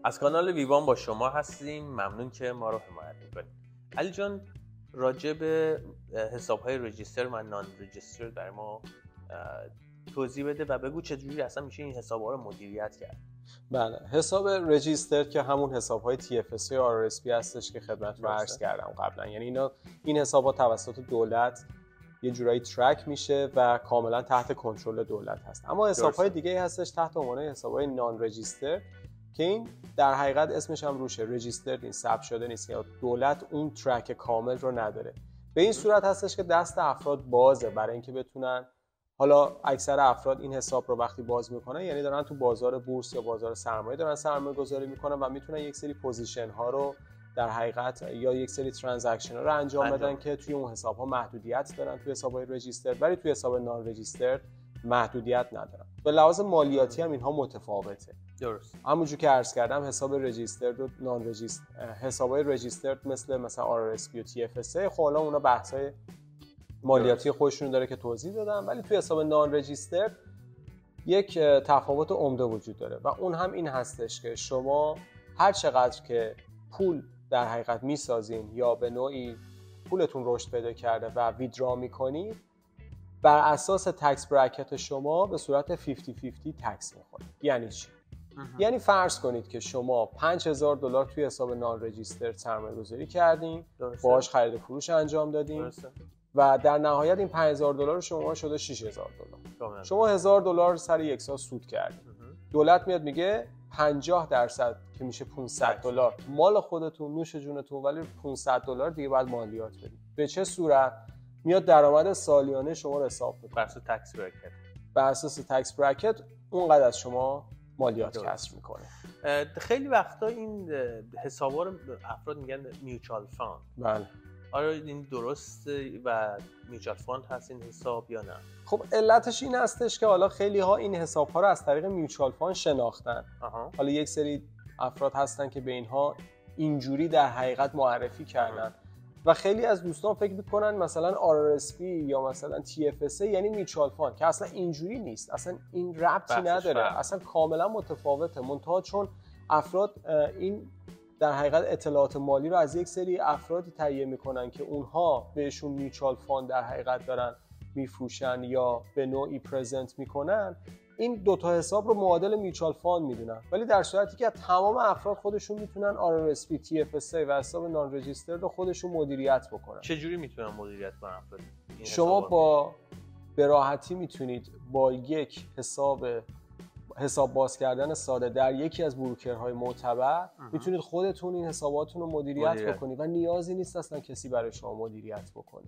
از کانال ویوان با شما هستیم. ممنون که ما رو حمایت میکنید. علی جان، راجع به حساب‌های رجیستر و نان رجیستر در ما توضیح بده و بگو چجوری اصلا میشه این حساب‌ها رو مدیریت کرد. بله، حساب رجیستر که همون حساب‌های TFSA و RRSP هستش که خدمتتون عرض کردم قبلا. یعنی این حساب‌ها توسط دولت یه جورایی ترک میشه و کاملا تحت کنترل دولت هست. اما حساب‌های دیگه هستش تحت عنوان حساب‌های نان رجیستر که این در حقیقت اسمش هم روشه، رجیستر نیست، ثبت شده نیست، یا دولت اون ترک کامل رو نداره. به این صورت هستش که دست افراد بازه برای اینکه بتونن، حالا اکثر افراد این حساب رو وقتی باز میکنن یعنی دارن تو بازار بورس یا بازار سرمایه دارن سرمایه گذاری میکنن و میتونن یک سری پوزیشن ها رو در حقیقت یا یک سری ترانزکشن ها رو انجام بدن که توی اون حساب ها محدودیت دارن توی حساب های رجیستر، ولی توی حساب نان رجیستر محدودیت ندارن. به لحاظ مالیاتی هم اینها متفاوته. درست. همونجوری که عرض کردم حساب رجیسترد و نان رجیستر، حسابای رجیسترد مثلا RRSP و TFSA، خب حالا اونا بحث‌های مالیاتی خودشون داره که توضیح دادم، ولی توی حساب نان رجیستر یک تفاوت عمده وجود داره و اون هم این هستش که شما هر چقدر که پول در حقیقت میسازین یا به نوعی پولتون رشد پیدا کرده و ویدرا میکنید، بر اساس تکس برکت شما به صورت 50-50 تکس میخورید. یعنی چی؟ یعنی فرض کنید که شما $5000 توی حساب نان رجیستر سرمایه گذاری کردین، باهاش خرید و فروش انجام دادین و در نهایت این $5000 شما شده $6000. شما $1000 سر یک سال سود کردین. دولت میاد میگه 50% که میشه $500 مال خودتون، نوش جونتون، ولی $500 دیگه باید مالیات بدید. به چه صورت؟ میاد درآمد سالیانه شما رو حساب میکنه بر اساس تکس برکت. بر اساس تکس برکت اونقدر از شما مالیات کسر میکنه. خیلی وقتا این حسابا رو افراد میگن میوچوال فاند. بله. آره این درسته و میوچوال فاند هست این حساب یا نه؟ خب علتش این هستش که حالا خیلی ها این حساب ها رو از طریق میوچوال فاند شناختن. حالا یک سری افراد هستن که به اینها اینجوری در حقیقت معرفی کردن و خیلی از دوستان فکر میکنن مثلا RRSP یا مثلا TFSA یعنی میوچوال فاند، که اصلا اینجوری نیست، اصلا این ربطی نداره، اصلا کاملا متفاوته. منتها چون افراد این در حقیقت اطلاعات مالی رو از یک سری افرادی تهیه میکنن که اونها بهشون میوچوال فاند در حقیقت دارن میفروشن یا به نوعی پرزنت میکنن، این دوتا حساب رو معادل میوچوال فاند میدونن، ولی در صورتی که تمام افراد خودشون میتونن RRSP، TFSA و حساب نان رجیستر رو خودشون مدیریت بکنن. چجوری میتونن مدیریت کنن افراد؟ شما به راحتی میتونید با یک حساب باز کردن ساده در یکی از بروکرهای معتبر میتونید خودتون این حساباتون رو مدیریت بکنید و نیازی نیست اصلا کسی برای شما مدیریت بکنه.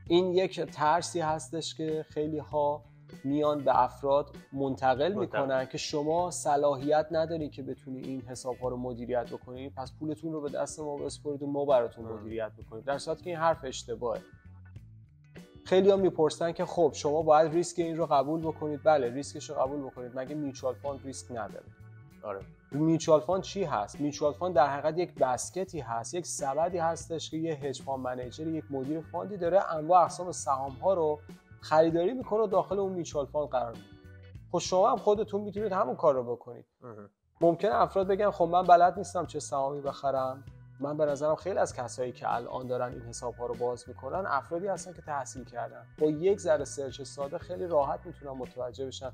این یک ترسی هستش که خیلی ها میان به افراد منتقل میکنن که شما صلاحیت نداری که بتونی این حساب‌ها رو مدیریت بکنید، پس پولتون رو به دست ما بسپارید و ما براتون مدیریت بکنیم، در صورتی که این حرف اشتباهه. خیلی ها میپرسن که خب شما باید ریسک این رو قبول بکنید. بله، ریسکش رو قبول بکنید، مگه میوچوال فاند ریسک نداره؟ آره. میوچوال فاند چی هست؟ میوچوال فاند در حقیقت یک بسکتی هست، یک سبدی هستش که یه هج فاند منیجر، یک مدیر فاندی داره انواع اقسام سهام ها رو خریداری میکنه و داخل اون میوچوال فاند قرار میده. خب شما هم خودتون میتونید همون کار رو بکنید. ممکنه افراد بگن خب من بلد نیستم چه سهامی بخرم. من به نظرم خیلی از کسایی که الان دارن این حساب‌ها رو باز میکنن افرادی هستن که تحصیل کردن، با یک ذره سرچ ساده خیلی راحت میتونن متوجه بشن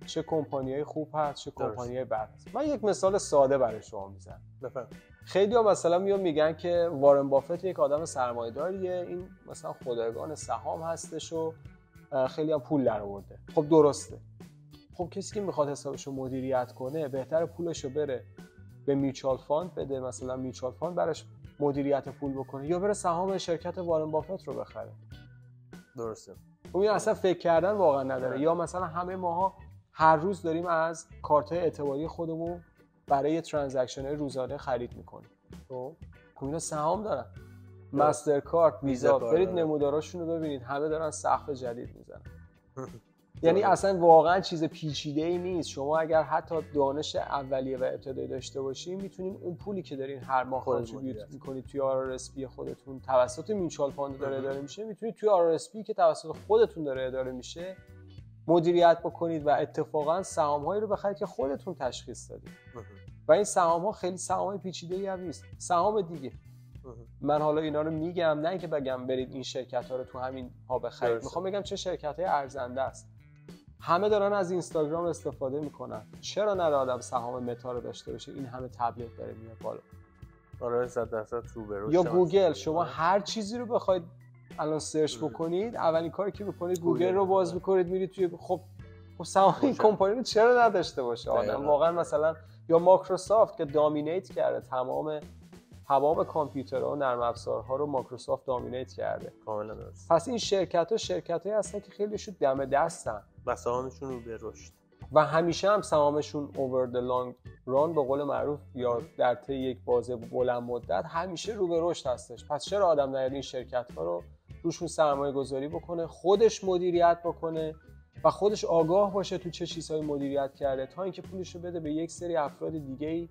چه کمپانیای خوب هست چه کمپانیای بد هست. من یک مثال ساده برای شما میزنم. بفرمایید. خیلی‌ها مثلا میگن که وارن بافت یک آدم سرمایه‌داریه، این مثلا خدایگان سهام هستش و خیلی هم پول درآورده. خب درسته. خب کسی که میخواد حسابشو مدیریت کنه بهتره پولشو بره به میوچوال فاند بده، مثلا میوچوال فاند براش مدیریت پول بکنه، یا بره سهام شرکت وارن بافت رو بخره. درسته. خب این اصلا فکر کردن واقعا نداره. یا مثلا همه ماها هر روز داریم از کارت‌های اعتباری خودمون برای ترانزکشن‌های روزانه خرید میکنیم. خب اینا سهام دارن. مسترکارت، ویزا، برید نموداراشون رو ببینید، همه دارن سقف جدید میزنن. یعنی اصلا واقعا چیز پیچیده‌ای نیست. شما اگر حتی دانش اولیه و ابتدایی داشته باشین میتونین اون پولی که دارین هر ماه کانتریبیوت میکنید توی RRSP خودتون توسط میوچوال فاند داره اداره میشه، میتونید توی RRSP که توسط خودتون داره اداره میشه مدیریت بکنید و اتفاقا سهام‌هایی رو بخرید که خودتون تشخیص دادید. و این سهام‌ها خیلی سهام‌های پیچیده‌ای هم نیست. سهام دیگه. من حالا اینا رو میگم نه اینکه بگم برید این شرکت‌ها رو تو همین ها بخرید. میخوام بگم چه شرکت‌های ارزنده است. همه دارن از اینستاگرام استفاده میکنن. چرا نره آدم سهام متا رو داشته باشه؟ این همه تبلیغ داره میاد بالا. آره 100% رو به رشد. یا گوگل، شما هر چیزی رو بخواید الان سرچ بکنید، اولین کاری که بکنید گوگل رو باز می‌کنید، میرید توی خب سهام این کمپانی رو چرا نداشته باشه آدم؟ واقعا مثلا یا مایکروسافت که دامینیت کرده تمام کامپیوترها و نرم افزارها رو مایکروسافت دامینیت کرده. کاملا درست. پس این شرکت‌هایی هستن که خیلیشون دم دستن و سهامشون رو به رشد و همیشه هم سهامشون over the long run به قول معروف یا در طی یک بازه بلند مدت همیشه رو به رشد هستش. پس چرا آدم نیاد این شرکت‌ها رو روشون سرمایه گذاری بکنه، خودش مدیریت بکنه و خودش آگاه باشه تو چه چیزهایی مدیریت کرده تا اینکه پولش رو بده به یک سری افراد دیگه‌ای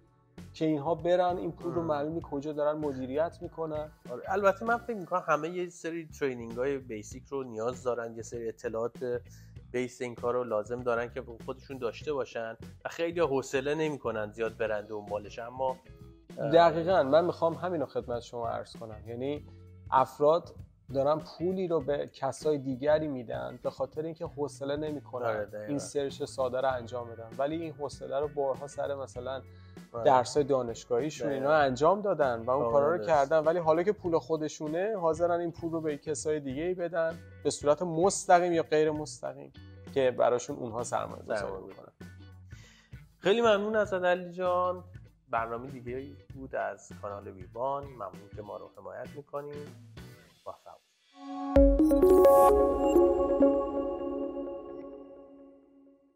که اینها برن این پول رو معلومی کجا دارن مدیریت میکنن. البته من فکر میکنم همه یه سری ترینینگ‌های بیسیک رو نیاز دارن، یه سری اطلاعات بیس این کار رو لازم دارن که خودشون داشته باشن و خیلی حوصله نمیکنن زیاد برند دنبالش. اما دقیقاً من میخوام همین رو خدمت شما عرض کنم، یعنی افراد دارن پولی رو به کسای دیگری میدن به خاطر اینکه حوصله نمیکنن این سرچ ساده رو انجام بدن، ولی این حوصله رو بارها سر مثلا درسای دانشگاهیشون اینا انجام دادن و اون کارا رو کردن، ولی حالا که پول خودشونه حاضرن این پول رو به کسای دیگه‌ای بدن به صورت مستقیم یا غیر مستقیم که براشون اونها سرمایه گذاری بکنن. خیلی ممنون از علی جان. برنامه دیگه بود از کانال ویوان. ممنون که ما رو حمایت میکنید. موفق باشید.